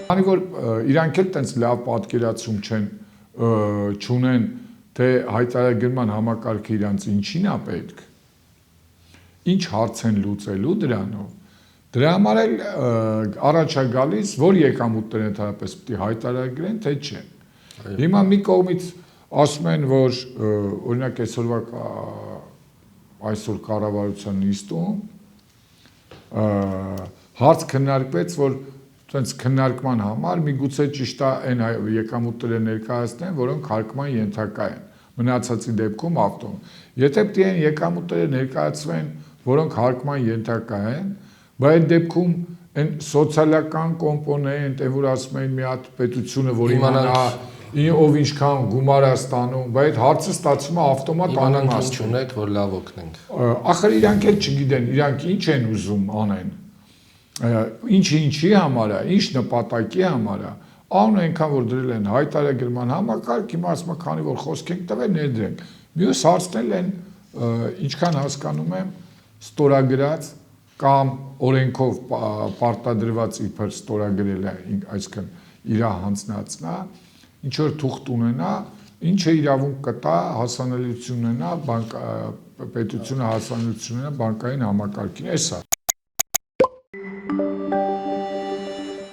Քանի որ իրանք էլ տենց լավ պատկերացում չունեն, թե հայտարարագրման համակարգը իրանց ինչին է պետք, ինչ հարց են լուծելու դրանով, դրա համար էլ առաջ է գալիս, որ եկամուտները ընդհանրապես պետք է հայտարարագրեն, թե չէ։ Հիմա մի կողմից ասում են, որ օրինակ այսօր կառավարության նիստում հարց քննարկվեց, որ տենց քննարկման համար միգուցե ճիշտ է այն եկամուտները ներկայացնեն, որոնք հարկման ենթակա են, մնացածի դեպքում ավտոն։ Եթե պետք է եկամուտները ներկայացվեն, որոնք հարկման ենթակա են, բայց այդ դեպքում այն սոցիալական կոմպոնենտ, այն որ ասում են մի հատ պետությունը, որ իմանա ով ինչքան գումար է ստանում, բայց հարցը ստացվում է ավտոմատ անիմաստ չունեք, որ լավ օգնենք։ Ախր իրանք էլ չգիտեն, իրանք ինչ են ուզում անեն։ Ինչի համար է, ինչ նպատակի համար է, ան այնքան որ դրել են հայտարարագրման համակարգ, հիմա ասում եմ, քանի որ խոսք ենք տվել, ներդրենք։ Մյուս հարցն էլ են, ինչքան հասկանում եմ, ստորագրած կամ օրենքով պարտադրված իբր ստորագրել է, այսինքն իր հանձնածնա, ինչ որ թուղթ ունենա, ինչը իրավունք կտա հասանելիություն ունենա, պետությունը հասանելիություն ունենա բանկային համակարգին, էս է։